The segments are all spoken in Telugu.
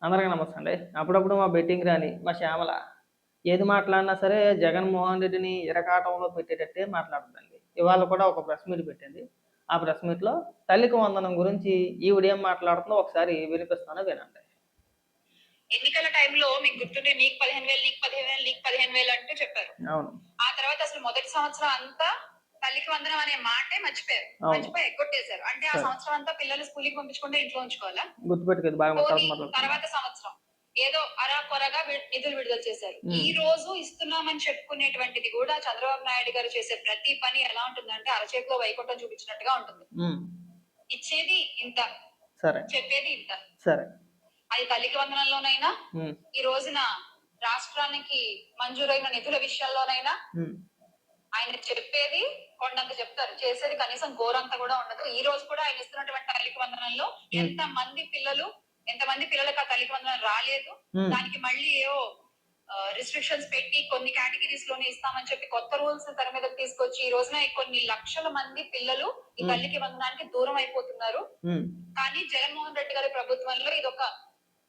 అందరికీ నమస్తే అండి. అప్పుడప్పుడు మా బెట్టింగ్ రాని మా శ్యామల ఏది మాట్లాడినా సరే జగన్మోహన్ రెడ్డిని ఇరకాటంలో పెట్టేటట్టే మాట్లాడుతుందండి. ఇవాళ కూడా ఒక ప్రెస్ మీట్ పెట్టింది. ఆ ప్రెస్ మీట్‌లో తల్లికి వందనం గురించి ఈవిడేం మాట్లాడుతుందో ఒకసారి వినిపిస్తాను వినండి. ఎన్నికల టైంలో మీకు గుర్తుంటే నీకు 15,000 నీకు 15,000 నీకు 15,000 అంటూ చెప్పారు. అవును. ఆ తర్వాత అసలు మొదటి సంవత్సరం అంతా తల్లికి వందనం అనే మాటే మర్చిపోయారు. అవును. మర్చిపోయి ఎగ్గొట్టేశారు. అంటే ఆ సరే. సంవత్సరం అంతా పిల్లలు స్కూల్‌కి పంపించకుండా ఇంట్లో ఉంచుకోవాలా? గుర్తుపెట్టుకోండి బాగా పోనీ మాట్లాడుతున్నారు. తర్వాత సంవత్సరం ఏదో అరాకొరగా నిధులు విడుదల చేశారు. ఈ రోజు ఇస్తున్నామని చెప్పుకునేటువంటిది కూడా చంద్రబాబు నాయుడు గారు చేసే ప్రతి పని ఎలా ఉంటుందంటే అరచేతిలో వైకుంఠం చూపించినట్టుగా ఉంటుంది. ఇచ్చేది ఇంత, సరే, చెప్పేది ఇంత. సరే. అది తల్లికి వందనంలోనైనా ఈ రోజున రాష్ట్రానికి మంజూరైన నిధుల విషయాల్లోనైనా ఆయన చెప్పేది కొండంత చెప్తారు, చేసేది కనీసం గోరంత కూడా ఉండదు. ఈ రోజు కూడా ఆయన ఇస్తున్నటువంటి తల్లికి వందనంలో ఎంతమంది పిల్లలకు ఆ తల్లికి వందనం రాలేదు. దానికి మళ్ళీ ఏవో రిస్ట్రిక్షన్స్ పెట్టి కొన్ని కేటగిరీస్ లోనే ఇస్తామని చెప్పి కొత్త రూల్స్ తెర మీదకి తీసుకొచ్చి ఈ రోజున కొన్ని లక్షల మంది పిల్లలు ఈ తల్లికి వందనానికి దూరం అయిపోతున్నారు. కానీ జగన్మోహన్ రెడ్డి గారి ప్రభుత్వంలో ఇదొక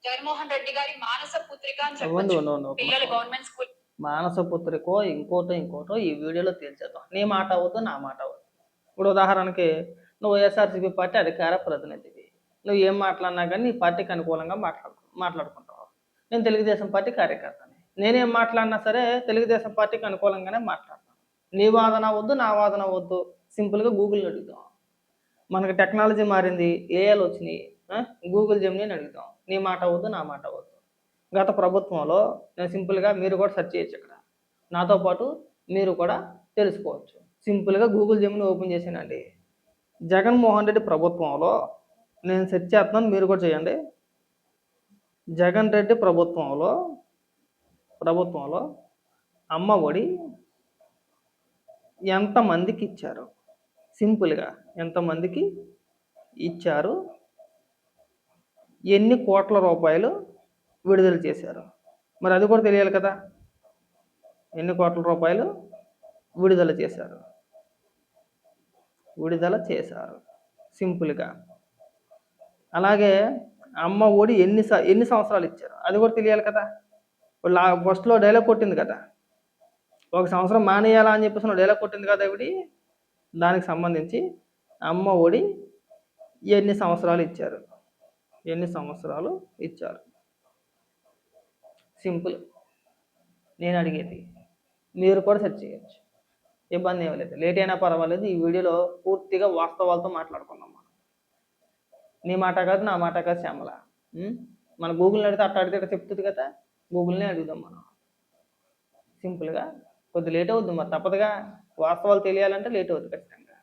జగన్మోహన్ రెడ్డి గారి మానస పుత్రిక అని చెప్పొచ్చు. పిల్లలు గవర్నమెంట్ స్కూల్ మానస పుత్రికో ఇంకోటో ఈ వీడియోలో తేల్చేద్దాం. నీ మాట అవ్వద్దు, నా మాట అవ్వద్దు. ఇప్పుడు ఉదాహరణకి నువ్వు వైఎస్ఆర్సీపీ పార్టీ అధికార ప్రతినిధివి. నువ్వు ఏం మాట్లాడినా కానీ నీ పార్టీకి అనుకూలంగా మాట్లాడుకుంటావు. నేను తెలుగుదేశం పార్టీ కార్యకర్తని. నేనేం మాట్లాడినా సరే తెలుగుదేశం పార్టీకి అనుకూలంగానే మాట్లాడతాను. నీ వాదన వద్దు, నా వాదన వద్దు. సింపుల్గా గూగుల్ని అడుగుతాం. మనకి టెక్నాలజీ మారింది, ఏఐలు వచ్చినాయి. గూగుల్ జెమినీని అడుగుతాం. నీ మాట వద్దు, నా మాట వద్దు. గత ప్రభుత్వంలో నేను సింపుల్గా మీరు కూడా సెర్చ్ చేయొచ్చు. ఇక్కడ నాతో పాటు మీరు కూడా తెలుసుకోవచ్చు. సింపుల్గా గూగుల్ జెమిని ఓపెన్ చేసానండి. జగన్మోహన్ రెడ్డి ప్రభుత్వంలో నేను సెర్చ్ చేస్తున్నాను, మీరు కూడా చేయండి. జగన్ రెడ్డి ప్రభుత్వంలో అమ్మ ఒడి ఎంతమందికి ఇచ్చారు? సింపుల్గా ఎంతమందికి ఇచ్చారు, ఎన్ని కోట్ల రూపాయలు విడుదల చేశారు? మరి అది కూడా తెలియాలి కదా. ఎన్ని కోట్ల రూపాయలు విడుదల చేశారు సింపుల్గా. అలాగే అమ్మ ఒడి ఎన్ని సంవత్సరాలు ఇచ్చారు అది కూడా తెలియాలి కదా. ఫస్ట్లో డైలాగ్ కొట్టింది కదా, ఒక సంవత్సరం మానేయాలా అని చెప్పేసి డైలాగ్ కొట్టింది కదా ఇవిడి. దానికి సంబంధించి అమ్మ ఒడి ఎన్ని సంవత్సరాలు ఇచ్చారు సింపుల్. నేను అడిగేది మీరు కూడా సెర్చ్ చేయొచ్చు, ఇబ్బంది ఏమీ లేదు. లేట్ అయినా పర్వాలేదు. ఈ వీడియోలో పూర్తిగా వాస్తవాలతో మాట్లాడుకుందాం. మనం నీ మాట కాదు, నా మాట కాదు శ్యామల. మన గూగుల్ని అడిగితే అడిగితే చెప్తుంది కదా, గూగుల్నే అడుగుదాం మనం సింపుల్గా. కొద్ది లేట్ అవుద్ది, మరి తప్పదుగా. వాస్తవాలు తెలియాలంటే లేట్ అవుతుంది ఖచ్చితంగా.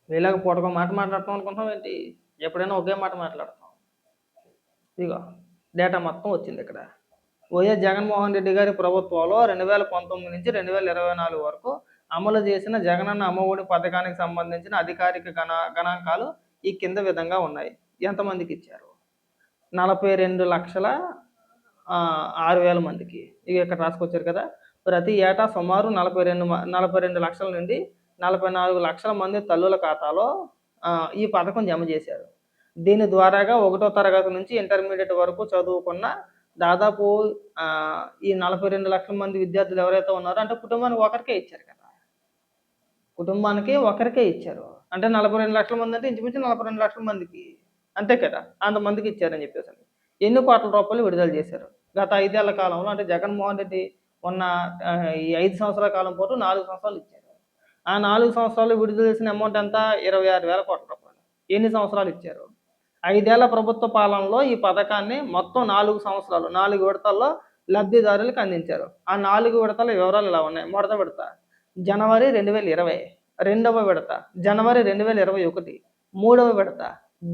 ఇలాగ పూటకో మాట మాట్లాడతాం అనుకుంటాం ఏంటి? ఎప్పుడైనా ఒకే మాట మాట్లాడతాం. ఇదిగో డేటా మొత్తం వచ్చింది ఇక్కడ. వైఎస్ జగన్మోహన్ రెడ్డి గారి ప్రభుత్వంలో 2019 నుంచి 2024 వరకు అమలు చేసిన జగనన్న అమ్మఒడి పథకానికి సంబంధించిన అధికారిక గణాంకాలు ఈ కింద విధంగా ఉన్నాయి. ఎంతమందికి ఇచ్చారు? 42,06,000 మందికి. ఇవి ఇక్కడ రాసుకొచ్చారు కదా. ప్రతి ఏటా సుమారు 42 లక్షల నుండి 44 లక్షల మంది తల్లుల ఖాతాలో ఈ పథకం జమ చేశారు. దీని ద్వారాగా 1వ తరగతి నుంచి ఇంటర్మీడియట్ వరకు చదువుకున్న దాదాపు ఈ 42 లక్షల మంది విద్యార్థులు ఎవరైతే ఉన్నారో, అంటే కుటుంబానికి ఒకరికే ఇచ్చారు కదా. కుటుంబానికి ఒకరికే ఇచ్చారు అంటే 42 లక్షల మంది అంటే ఇంచుమించు 42 లక్షల మందికి, అంతే కదా. అంతమందికి ఇచ్చారని చెప్పేసి ఎన్ని కోట్ల రూపాయలు విడుదల చేశారు గత 5 ఏళ్ల కాలంలో? అంటే జగన్మోహన్ రెడ్డి ఉన్న ఈ 5 సంవత్సరాల కాలం పాటు 4 సంవత్సరాలు ఇచ్చారు. ఆ 4 సంవత్సరాలు విడుదల చేసిన అమౌంట్ ఎంత? 26,000 కోట్ల రూపాయలు. ఎన్ని సంవత్సరాలు ఇచ్చారు? 5 ఏళ్ల ప్రభుత్వ పాలనలో ఈ పథకాన్ని మొత్తం 4 సంవత్సరాలు 4 విడతల్లో లబ్ధిదారులకు అందించారు. ఆ 4 విడతల వివరాలు ఇలా ఉన్నాయి. మొదటి విడత జనవరి 2020, రెండవ విడత జనవరి 2021, మూడవ విడత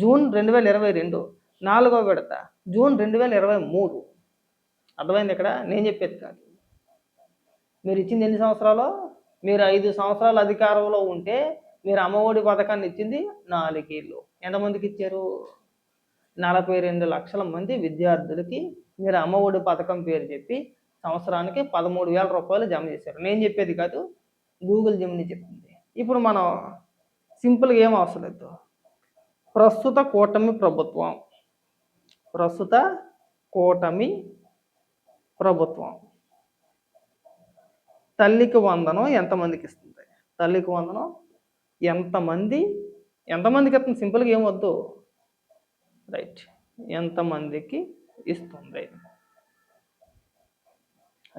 జూన్ 2022, నాలుగవ విడత జూన్ 2023. అర్థమైంది ఇక్కడ? నేను చెప్పేది కాదు. మీరు ఇచ్చింది ఎన్ని సంవత్సరాలు? మీరు 5 సంవత్సరాలు అధికారంలో ఉంటే మీరు అమ్మఒడి పథకాన్ని ఇచ్చింది 4 ఏళ్ళు. ఎంతమందికి ఇచ్చారు? 42 లక్షల మంది విద్యార్థులకి మీరు అమ్మఒడి పథకం పేరు చెప్పి సంవత్సరానికి 13,000 రూపాయలు జమ చేశారు. నేను చెప్పేది కాదు, గూగుల్ జెమిని చెప్తుంది. ఇప్పుడు మనం సింపుల్గా ఏం అవసరం లేదు, ప్రస్తుత కూటమి ప్రభుత్వం తల్లికి వందనం ఎంతమందికి ఇస్తుంది? తల్లికి వందనం ఎంతమందికి ఇస్తుంది? సింపుల్గా ఏం వద్దు, రైట్, ఎంతమందికి ఇస్తుంది?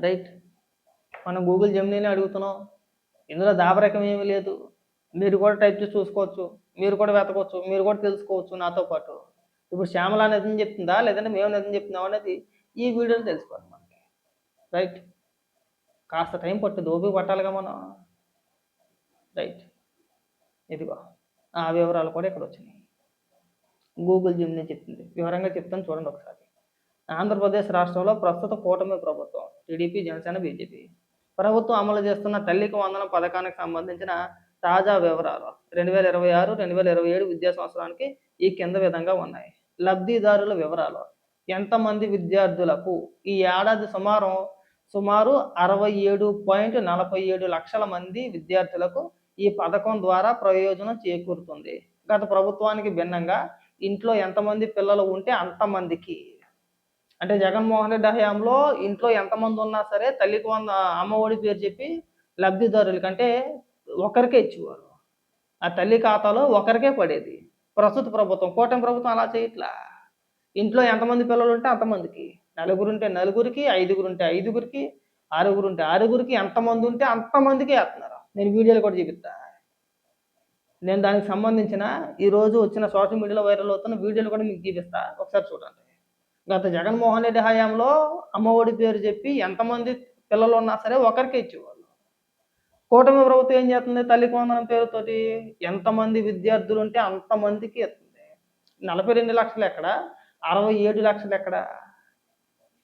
రైట్, మనం గూగుల్ జెమినీని అడుగుతున్నాం, ఇందులో దాపరకం ఏమీ లేదు. మీరు కూడా టైప్ చేసి చూసుకోవచ్చు, మీరు కూడా వెతకవచ్చు, మీరు కూడా తెలుసుకోవచ్చు నాతో పాటు. ఇప్పుడు శ్యామల నిజం చెప్తుందా లేదంటే మేము నిజం చెప్తున్నాం అనేది ఈ వీడియోలో తెలుసుకోవాలి మనకి. రైట్, కాస్త టైం పట్టుద్ది, ఓపిక పట్టాలిగా మనం. రైట్, ఇదిగో ఆ వివరాలు కూడా ఇక్కడ వచ్చినాయి. గూగుల్ జెమినీ చెప్తుంది, వివరంగా చెప్తాను చూడండి ఒకసారి. ఆంధ్రప్రదేశ్ రాష్ట్రంలో ప్రస్తుత కూటమి ప్రభుత్వం టీడీపీ, జనసేన, బీజేపీ ప్రభుత్వం అమలు చేస్తున్న తల్లికి వందనం పథకానికి సంబంధించిన తాజా వివరాలు 2026-2027 విద్యా సంవత్సరానికి ఈ కింద విధంగా ఉన్నాయి. లబ్ధిదారుల వివరాలు. ఎంతమంది విద్యార్థులకు ఈ ఏడాది సుమారు 67.47 లక్షల మంది విద్యార్థులకు ఈ పథకం ద్వారా ప్రయోజనం చేకూరుతుంది. గత ప్రభుత్వానికి భిన్నంగా ఇంట్లో ఎంతమంది పిల్లలు ఉంటే అంతమందికి, అంటే జగన్మోహన్ రెడ్డి హయాంలో ఇంట్లో ఎంతమంది ఉన్నా సరే తల్లికి అమ్మఒడి పేరు చెప్పి లబ్ధిదారులకి అంటే ఒకరికే ఇచ్చేవారు. ఆ తల్లి ఖాతాలో ఒకరికే పడేది. ప్రస్తుత ప్రభుత్వం, కూటమి ప్రభుత్వం అలా చేయట్లా. ఇంట్లో ఎంతమంది పిల్లలు ఉంటే అంతమందికి, నలుగురు ఉంటే నలుగురికి, ఐదుగురు ఉంటే ఐదుగురికి, ఆరుగురు ఉంటే ఆరుగురికి, ఎంతమంది ఉంటే అంతమందికి వేస్తున్నారు. నేను వీడియోలు కూడా చూపిస్తా. నేను దానికి సంబంధించిన ఈరోజు వచ్చిన సోషల్ మీడియాలో వైరల్ అవుతున్న వీడియోలు కూడా మీకు చూపిస్తా, ఒకసారి చూడండి. గత జగన్మోహన్ రెడ్డి హయాంలో అమ్మఒడి పేరు చెప్పి ఎంతమంది పిల్లలు ఉన్నా సరే ఒకరికే ఇచ్చేవాళ్ళు. కూటమి ప్రభుత్వం ఏం చేస్తుంది? తల్లికి వందనం పేరుతోటి ఎంతమంది విద్యార్థులు ఉంటే అంతమందికి ఇస్తుంది. 42 లక్షలు ఎక్కడ, 67 లక్షలు ఎక్కడ?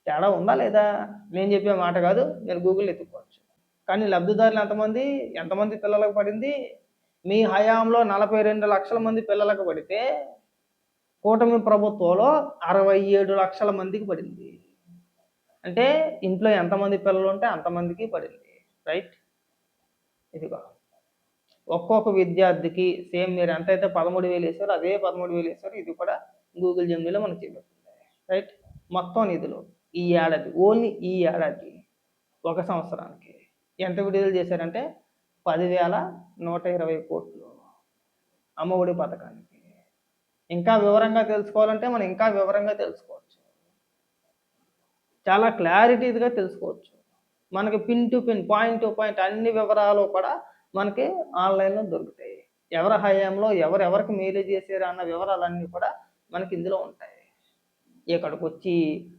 తేడా ఉందా లేదా? నేను చెప్పే మాట కాదు, నేను గూగుల్ ఎత్తుకోవచ్చు. కానీ లబ్ధిదారులు ఎంతమంది పిల్లలకు పడింది? మీ హయాంలో 42 లక్షల మంది పిల్లలకు పడితే కూటమి ప్రభుత్వంలో 67 లక్షల మందికి పడింది. అంటే ఇంట్లో ఎంతమంది పిల్లలు ఉంటే అంతమందికి పడింది. రైట్, ఇదిగో ఒక్కొక్క విద్యార్థికి సేమ్ మీరు ఎంతైతే 13,000 వేసారో అదే 13,000 వేసారు. ఇది కూడా గూగుల్ జెమినీలో మనకు చూపిస్తుంది. రైట్, మొత్తం నిధులు ఈ ఏడాది, ఓన్లీ ఈ ఏడాది ఒక సంవత్సరానికి ఎంత విడుదల చేశారంటే 10,120 కోట్లు అమ్మఒడి పథకానికి. ఇంకా వివరంగా తెలుసుకోవాలంటే మనం ఇంకా వివరంగా తెలుసుకోవచ్చు, చాలా క్లారిటీగా తెలుసుకోవచ్చు. మనకి pin to pin, point to point అన్ని వివరాలు కూడా మనకి ఆన్లైన్లో దొరుకుతాయి. ఎవరి హయాంలో ఎవరెవరికి మేలు చేశారు అన్న వివరాలన్నీ కూడా మనకి ఇందులో ఉంటాయి. ఇక్కడికి వచ్చి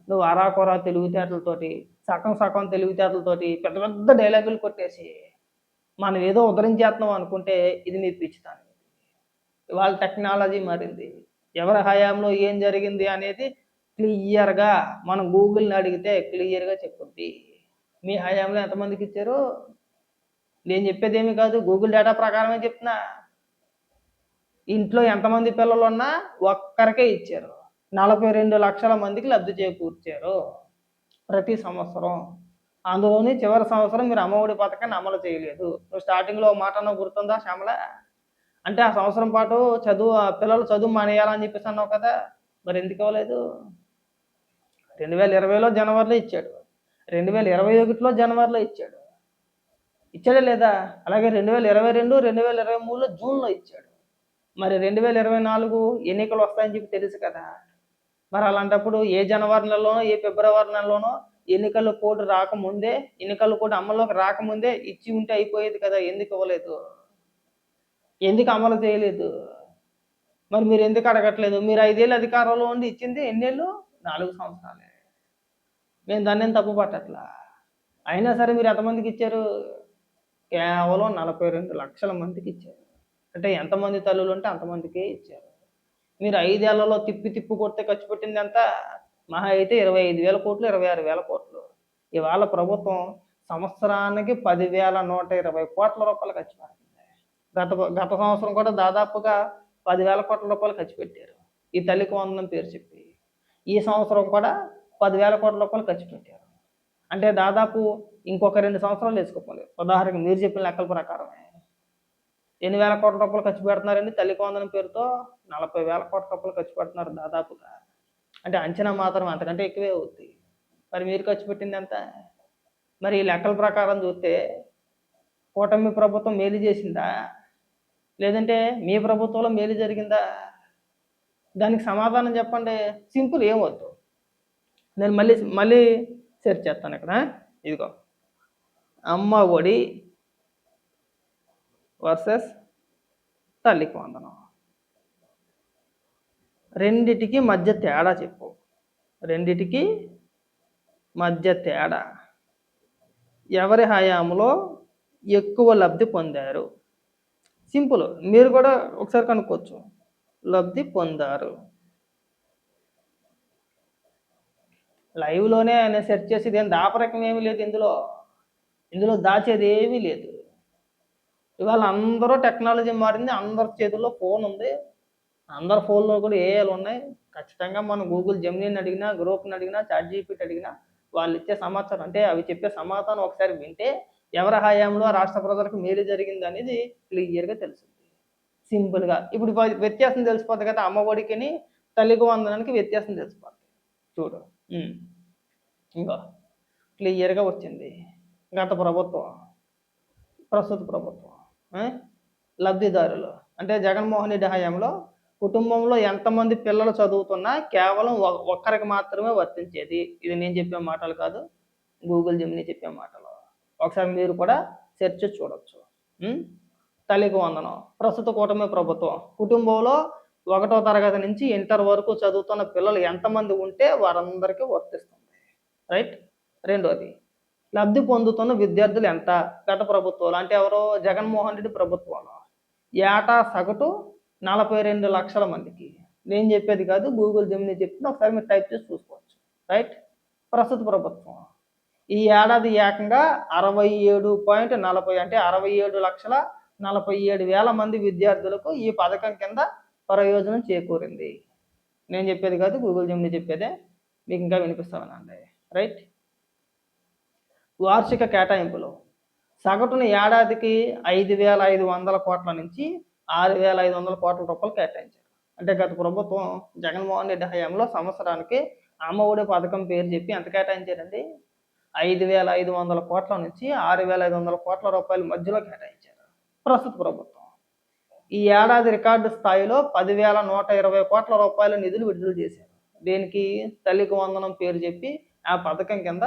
నువ్వు అరాకొరా తెలివితేటలతోటి, సగం తెలివితేటలతోటి పెద్ద పెద్ద డైలాగులు కొట్టేసి మనం ఏదో ఉద్ధరించేస్తున్నాం అనుకుంటే ఇది నీ పిచ్చితాను. ఇవాళ టెక్నాలజీ మారింది. ఎవరి హయాంలో ఏం జరిగింది అనేది క్లియర్గా మనం గూగుల్ని అడిగితే క్లియర్గా చెప్పుద్ది. మీ హయాంలో ఎంతమందికి ఇచ్చారు? నేను చెప్పేది ఏమీ కాదు, గూగుల్ డేటా ప్రకారమే చెప్తున్నా. ఇంట్లో ఎంతమంది పిల్లలు ఉన్నా ఒక్కరికే ఇచ్చారు. 42 లక్షల మందికి లబ్ధి చేకూర్చారు ప్రతి సంవత్సరం. అందులోని చివరి సంవత్సరం మీరు అమ్మఒడి పథకాన్ని అమలు చేయలేదు. నువ్వు స్టార్టింగ్లో మాట అన్న గుర్తుందా శ్యామల? అంటే ఆ సంవత్సరం పాటు పిల్లలు చదువు మానేయాలని చెప్పేసి అన్నావు కదా, మరి ఎందుకు ఇవ్వలేదు? 2020లో జనవరిలో ఇచ్చాడు, 2021లో జనవరిలో ఇచ్చాడు, ఇచ్చాడే లేదా? అలాగే 2022, 2023లో జూన్లో ఇచ్చాడు. మరి 2024 ఎన్నికలు వస్తాయని చెప్పి తెలుసు కదా. మరి అలాంటప్పుడు ఏ జనవరి నెలలోనో ఏ ఫిబ్రవరి నెలలోనో ఎన్నికల కోడ్ రాకముందే, ఎన్నికల కోడ్ అమల్లోకి రాకముందే ఇచ్చి ఉంటే అయిపోయేది కదా. ఎందుకు ఇవ్వలేదు? ఎందుకు అమలు చేయలేదు? మరి మీరు ఎందుకు అడగట్లేదు? మీరు 5 ఏళ్ళు అధికారంలో ఉండి ఇచ్చింది ఎన్నేళ్ళు? 4 సంవత్సరాలే. మేము దాన్ని తప్పు పట్టట్లా. అయినా సరే మీరు ఎంతమందికి ఇచ్చారు? కేవలం 42 లక్షల మందికి ఇచ్చారు. అంటే ఎంతమంది తల్లులు ఉంటే అంతమందికే ఇచ్చారు. మీరు 5 ఏళ్లలో తిప్పి కొడితే ఖర్చు పెట్టింది ఎంత? మహా అయితే 25,000 కోట్లు, 26,000 కోట్లు. ఇవాళ ప్రభుత్వం సంవత్సరానికి 10,120 కోట్ల రూపాయలు ఖర్చు పెడుతుంది. గత సంవత్సరం కూడా దాదాపుగా 10,000 కోట్ల రూపాయలు ఖర్చు పెట్టారు ఈ తల్లికి వందనం పేరు చెప్పి. ఈ సంవత్సరం కూడా 10,000 కోట్ల రూపాయలు ఖర్చు పెట్టారు. అంటే దాదాపు ఇంకొక 2 సంవత్సరాలు వేసుకోవాలి. ఉదాహరణకి మీరు చెప్పిన లెక్కల ప్రకారమే ఎన్ని వేల కోట్ల రూపాయలు ఖర్చు పెడుతున్నారండి తల్లికి వందనం పేరుతో? 40,000 కోట్ల రూపాయలు ఖర్చు పెడుతున్నారు దాదాపుగా. అంటే అంచనా మాత్రం అంతకంటే ఎక్కువే అవుద్ది. మరి మీరు ఖర్చు పెట్టింది ఎంత? మరి ఈ లెక్కల ప్రకారం చూస్తే కూటమి ప్రభుత్వం మేలు చేసిందా? లేదంటే మీ ప్రభుత్వంలో మేలు జరిగిందా? దానికి సమాధానం చెప్పండి. సింపుల్, ఏమొద్దు. నేను మళ్ళీ మళ్ళీ సెర్చ్ చేస్తాను ఇక్కడ. ఇదిగో, అమ్మ ఒడి వర్సెస్ తల్లికి వందనం. రెండిటికి మధ్య తేడా చెప్పు. రెండిటికి మధ్య తేడా. ఎవరి హయాంలో ఎక్కువ లబ్ధి పొందారు? సింపుల్, మీరు కూడా ఒకసారి కనుక్కోవచ్చు. లబ్ధి పొందారు. లైవ్లోనే ఆయన సెర్చ్ చేసేది ఏం దాపరకం ఏమీ లేదు ఇందులో దాచేది ఏమీ లేదు. ఇవాళ అందరూ టెక్నాలజీ మారింది, అందరి చేతుల్లో ఫోన్ ఉంది, అందరి ఫోన్లో కూడా ఏఐలు ఉన్నాయి. ఖచ్చితంగా మనం గూగుల్ జెమినీని అడిగినా, గ్రోక్ని అడిగినా, చాట్ జీపీటీ అడిగినా వాళ్ళు ఇచ్చే సమాచారం, అంటే అవి చెప్పే సమాధానం ఒకసారి వింటే ఎవరి హయాంలో రాష్ట్ర ప్రజలకు మేలు జరిగింది అనేది క్లియర్గా తెలుస్తుంది. సింపుల్గా ఇప్పుడు వ్యత్యాసం తెలిసిపోతుంది కదా. అమ్మ ఒడికిని తల్లికి వందనానికి వ్యత్యాసం తెలిసిపోతుంది. చూడు, ఇంకా క్లియర్గా వచ్చింది. గత ప్రభుత్వం, ప్రస్తుత ప్రభుత్వం. లబ్ధిదారులు అంటే జగన్మోహన్ రెడ్డి హయాంలో కుటుంబంలో ఎంతమంది పిల్లలు చదువుతున్నా కేవలం ఒక్కరికి మాత్రమే వర్తించేది. ఇది నేను చెప్పే మాటలు కాదు, గూగుల్ జెమినీ చెప్పే మాటలు. ఒకసారి మీరు కూడా సెర్చ్ చూడొచ్చు. తల్లికి వందనం, ప్రస్తుత కూటమి ప్రభుత్వం కుటుంబంలో 1వ తరగతి నుంచి ఇంటర్ వరకు చదువుతున్న పిల్లలు ఎంతమంది ఉంటే వారందరికీ వర్తిస్తుంది. రైట్. రెండోది, లబ్ధి పొందుతున్న విద్యార్థులు ఎంత? గత ప్రభుత్వాలు అంటే ఎవరో జగన్మోహన్ రెడ్డి ప్రభుత్వంలో ఏటా సగటు 42 లక్షల మందికి. నేను చెప్పేది కాదు, గూగుల్ జెమినీ చెప్తుంది, ఒకసారి మీరు టైప్ చేసి చూసుకోవచ్చు. రైట్. ప్రస్తుత ప్రభుత్వం ఈ ఏడాది ఏకంగా 67.40 అంటే 67,47,000 మంది విద్యార్థులకు ఈ పథకం కింద ప్రయోజనం చేకూరింది. నేను చెప్పేది కాదు, గూగుల్ జెమినీ చెప్పేదే. మీకు ఇంకా వినిపిస్తామనండి. రైట్. వార్షిక కేటాయింపులు సగటున ఏడాదికి 5,500 కోట్ల నుంచి 6,500 కోట్ల రూపాయలు కేటాయించారు. అంటే గత ప్రభుత్వం జగన్మోహన్ రెడ్డి హయాంలో సంవత్సరానికి అమ్మ ఒడి పథకం పేరు చెప్పి ఎంత కేటాయించారండి? 5,500 కోట్ల నుంచి 6,500 కోట్ల రూపాయల మధ్యలో కేటాయించారు ప్రస్తుత ప్రభుత్వం. ఈ ఏడాది రికార్డు స్థాయిలో 10,120 కోట్ల రూపాయల నిధులు విడుదల చేశారు. దేనికి? తల్లికి వందనం పేరు చెప్పి ఆ పథకం కింద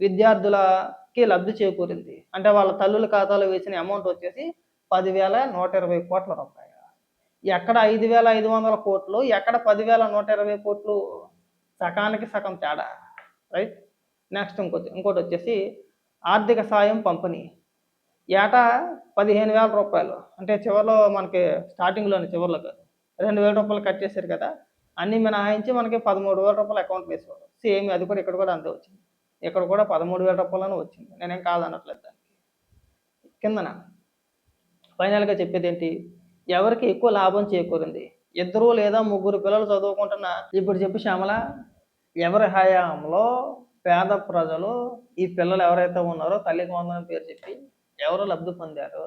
విద్యార్థులకి లబ్ధి చేకూరింది. అంటే వాళ్ళ తల్లుల ఖాతాలో వేసిన అమౌంట్ వచ్చేసి 10,120 కోట్ల రూపాయలు. ఎక్కడ 5,500 కోట్లు, ఎక్కడ 10,120 కోట్లు? సకానికి సగం తేడా. రైట్. నెక్స్ట్ ఇంకోటి వచ్చేసి ఆర్థిక సాయం పంపిణీ. ఏటా 15,000 రూపాయలు, అంటే చివరిలో మనకి స్టార్టింగ్లోని చివరిలో కాదు, 2,000 రూపాయలు కట్ చేశారు కదా, అన్నీ మినహాయించి మనకి 13,000 రూపాయలు అకౌంట్ వేసేవారు. సేమ్ అది కూడా ఇక్కడ కూడా అంతే వచ్చింది. ఇక్కడ కూడా 13,000 రూపాయలని వచ్చింది. నేనేం కాదనట్లేదు దానికి. కిందన ఫైనల్గా చెప్పేది ఏంటి? ఎవరికి ఎక్కువ లాభం చేకూరింది? 2 లేదా 3 పిల్లలు చదువుకుంటున్న ఇప్పుడు చెప్పు శ్యామల, ఎవరి హయాంలో పేద ప్రజలు ఈ పిల్లలు ఎవరైతే ఉన్నారో తల్లికి వందనం పేరు చెప్పి ఎవరు లబ్ధి పొందారు?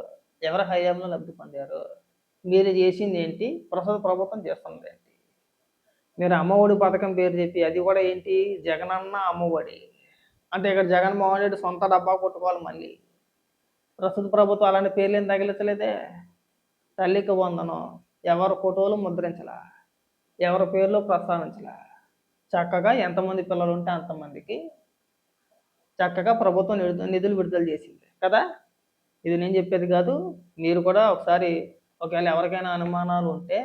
ఎవరి హయాంలో లబ్ధి పొందారు? మీరు చేసింది ఏంటి? ప్రస్తుత ప్రభుత్వం చేస్తుంది ఏంటి? మీరు అమ్మఒడి పథకం పేరు చెప్పి అది కూడా ఏంటి? జగనన్న అమ్మఒడి అంటే ఇక్కడ జగన్మోహన్ రెడ్డి సొంత డబ్బా కొట్టుకోవాలి మళ్ళీ. ప్రస్తుత ప్రభుత్వం అలాంటి పేర్లు ఏం తగిలించలేదే. తల్లికి వందనం ఎవరి ఫోటోలు ముద్రించలా, ఎవరి పేర్లు ప్రస్తావించలా. చక్కగా ఎంతమంది పిల్లలు ఉంటే అంతమందికి చక్కగా ప్రభుత్వం నిధులు విడుదల చేసింది కదా. ఇది నేను చెప్పేది కాదు, మీరు కూడా ఒకసారి ఒకవేళ ఎవరికైనా అనుమానాలు ఉంటే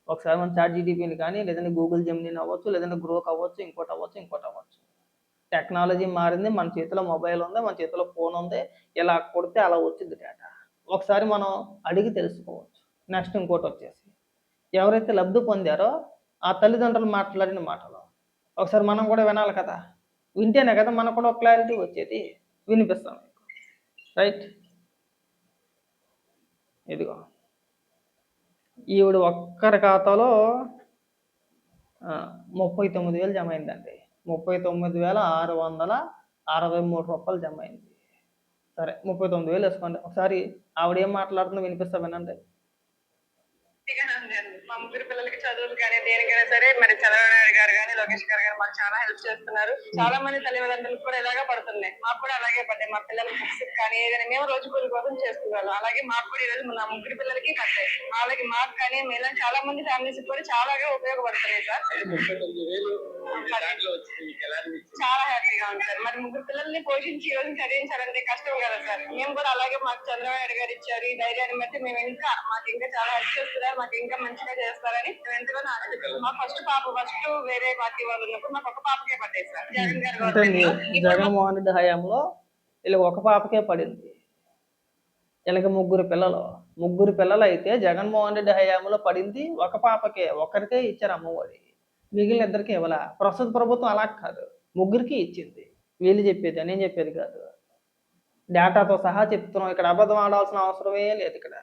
ఒకసారి మన చాట్ జీటీపీని కానీ, లేదంటే గూగుల్ జెమినీ అవ్వచ్చు, లేదంటే గ్రోక్ అవ్వచ్చు, ఇంకోటి అవ్వచ్చు. టెక్నాలజీ మారింది, మన చేతిలో మొబైల్ ఉంది, మన చేతిలో ఫోన్ ఉంది, ఇలా కొడితే అలా వచ్చింది డేటా. ఒకసారి మనం అడిగి తెలుసుకోవచ్చు. నెక్స్ట్ ఇంకోటి వచ్చేసి ఎవరైతే లబ్ధి పొందారో ఆ తల్లిదండ్రులు మాట్లాడిన మాటలు ఒకసారి మనం కూడా వినాలి కదా. వింటేనే కదా మనకు కూడా క్లారిటీ వచ్చేది. వినిపిస్తాం మీకు. రైట్. ఇదిగో ఈవిడ ఒక్కరి ఖాతాలో 39,000 జమ అయిందండి. 39,663 రూపాయలు జమ అయింది. సరే 39,000 వేసుకోండి. ఒకసారి ఆవిడ ఏం మాట్లాడుతుందో వినిపిస్తా వినండి. మా ముగ్గురు పిల్లలకి చదువులు కానీ దేనికైనా సరే మరి చంద్రబాబు గారు కానీ లోకేష్ గారు కానీ మాకు చాలా హెల్ప్ చేస్తున్నారు. చాలా మంది తల్లిదండ్రులకు కూడా ఇలాగే పడుతున్నాయి. మాకు కూడా అలాగే పడ్డాయి. మా పిల్లల బుక్స్ కానీ ఏదైనా మేము రోజు కూలి కోసం చేస్తున్నాం. అలాగే మాకు కూడా ఈరోజు నా ముగ్గురు పిల్లలకి పడ్డాయి. అలాగే మాకు కానీ మేము చాలా మంది ఫ్యామిలీస్ కూడా చాలా ఉపయోగపడుతున్నాయి సార్. చాలా హ్యాపీగా ఉంది సార్. మరి ముగ్గురు పిల్లల్ని పోషించి ఈ రోజు చదివించాలంటే కష్టం కదా సార్. మేము కూడా అలాగే మాకు చంద్రబాబు గారు ఇచ్చారు ఈ ధైర్యాన్ని బట్టి మేము మాకు ఇంకా చాలా హెల్ప్ చేస్తున్నారు. మాకు ఇంకా మంచిగా చేస్తారని మేము ఎంతగానో ఆశిస్తున్నాం. మా ఫస్ట్ వేరే పార్టీ వాళ్ళు ఉన్నప్పుడు మాకు ఒక పాపకే పడ్డాయి సార్. జగన్ గారు జగన్మోహన్ రెడ్డి హయాంలో వీళ్ళకి ఒక పాపకే పడింది. వీళ్ళకి ముగ్గురు పిల్లలు అయితే జగన్మోహన్ రెడ్డి హయాంలో పడింది ఒక పాపకే, ఒకరికే ఇచ్చారు అమ్మఒడి. మిగిలిన ఇద్దరికి ఇవ్వాల. ప్రస్తుత ప్రభుత్వం అలా కాదు, ముగ్గురికి ఇచ్చింది. వీళ్ళు చెప్పేది నేను చెప్పేది కాదు, డేటాతో సహా చెప్తున్నాం. ఇక్కడ అబద్ధం ఆడాల్సిన అవసరమే లేదు. ఇక్కడ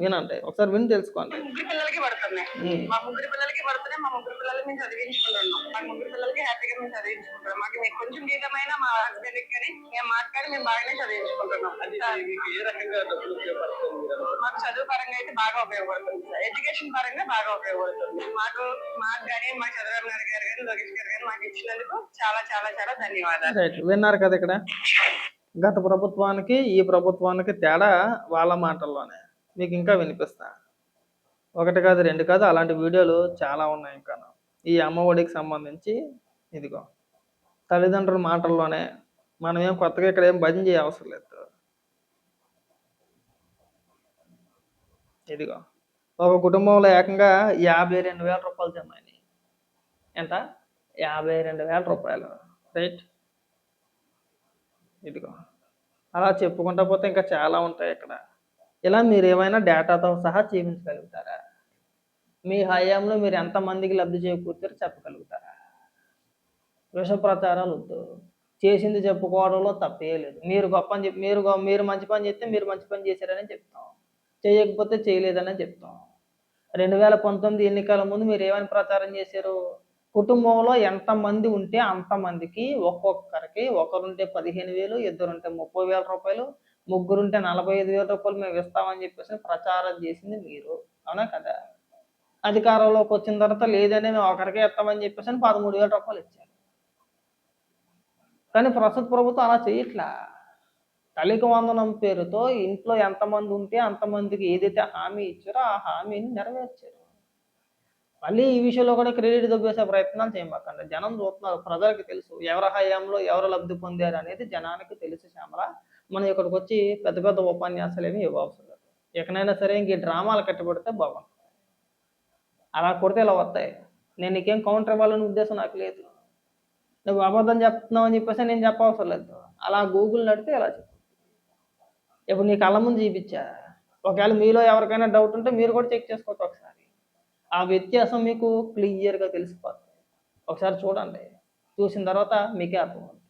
వినండి, ఒకసారి విని తెలుసుకోండి. ముగ్గురు పిల్లలకి పడుతున్నాయి. మా ముగ్గురు పిల్లలకి పడుతున్నాయి. మా ముగ్గురు పిల్లలకి మేము చదివించుకుంటున్నాం. మా ముగ్గురు పిల్లలకి హ్యాపీగా మేము చదివించుకుంటున్నాం. మాకు మీకు కొంచెం జీతమైనా మా హస్బెండ్ కానీ మేము మాట్లాడి మేము బాగానే చదివించుకుంటున్నాం. మాకు చదువు పరంగా అయితే బాగా ఉపయోగపడుతుంది సార్. ఎడ్యుకేషన్ పరంగా బాగా ఉపయోగపడుతుంది. మాకు కానీ మా చంద్రబాబు నాయుడు గారు కానీ లోకేష్ గారు కానీ మాకు ఇచ్చినందుకు చాలా చాలా చాలా ధన్యవాదాలు. విన్నారు కదా, ఇక్కడ గత ప్రభుత్వానికి ఈ ప్రభుత్వానికి తేడా వాళ్ళ మాటల్లోనే మీకు ఇంకా వినిపిస్తా. ఒకటి కాదు, రెండు కాదు, అలాంటి వీడియోలు చాలా ఉన్నాయి. ఇంకా ఈ అమ్మఒడికి సంబంధించి ఇదిగో తల్లిదండ్రుల మాటల్లోనే, మనం ఏం కొత్తగా ఇక్కడ ఏం భజన చేయ అవసరం లేదు. ఇదిగో ఒక కుటుంబంలో ఏకంగా 52,000 రూపాయలు జమ అయినాయి. ఎంత? 52,000 రూపాయలు. రైట్, ఇదిగో అలా చెప్పుకుంటా పోతే ఇంకా చాలా ఉంటాయి ఇక్కడ. ఇలా మీరు ఏమైనా డేటాతో సహా చూపించగలుగుతారా? మీ హయాంలో మీరు ఎంతమందికి లబ్ధి చేకూర్చారో చెప్పగలుగుతారా? విష ప్రచారాలు వద్దు, చేసింది చెప్పుకోవడంలో తప్పే లేదు. మీరు గొప్ప అని చెప్పి మీరు మంచి పని చేస్తే మీరు మంచి పని చేశారని చెప్తాం, చేయకపోతే చేయలేదని చెప్తాం. 2019 ఎన్నికల ముందు మీరు ఏమైనా ప్రచారం చేశారు? కుటుంబంలో ఎంతమంది ఉంటే అంతమందికి ఒక్కొక్కరికి, ఒకరుంటే 15,000, ఇద్దరుంటే 30,000 రూపాయలు, ముగ్గురుంటే 45,000 రూపాయలు మేము ఇస్తామని చెప్పేసి ప్రచారం చేసింది మీరు, అవునా కదా? అధికారంలోకి వచ్చిన తర్వాత లేదని మేము ఒకరికే ఇస్తామని చెప్పేసి 13,000 రూపాయలు ఇచ్చారు. కానీ ప్రస్తుత ప్రభుత్వం అలా చేయట్లా. తల్లికి వందనం పేరుతో ఇంట్లో ఎంతమంది ఉంటే అంతమందికి ఏదైతే హామీ ఇచ్చారో ఆ హామీని నెరవేర్చారు. మళ్ళీ ఈ విషయంలో కూడా క్రెడిట్ దొబ్బేసే ప్రయత్నాలు చేయమాకండి. జనం చూస్తున్నారు, ప్రజలకు తెలుసు ఎవరి హయాంలో ఎవరు లబ్ధి పొందారు అనేది జనానికి తెలుసు. శ్యామల, మనం ఇక్కడికి వచ్చి పెద్ద పెద్ద ఉపన్యాసాలు ఏమి ఇవ్వవసరం లేదు. ఎక్కడైనా సరే ఇంక డ్రామాలు కట్టబడితే బాగుంటుంది. అలా కొడితే ఇలా వస్తాయి. నేను నీకేం కౌంటర్ ఇవ్వాలనే ఉద్దేశం నాకు లేదు. నువ్వు అబద్ధం చెప్తున్నావు అని చెప్పేసి నేను చెప్పవసరం లేదు. అలా గూగుల్ నడితే ఇలా చెప్పు. ఇప్పుడు నీ కళ్ళ ముందు చూపించా. ఒకవేళ మీలో ఎవరికైనా డౌట్ ఉంటే మీరు కూడా చెక్ చేసుకోవచ్చు ఒకసారి. ఆ వ్యత్యాసం మీకు క్లియర్గా తెలిసిపోతుంది. ఒకసారి చూడండి, చూసిన తర్వాత మీకే అర్థమవుతుంది.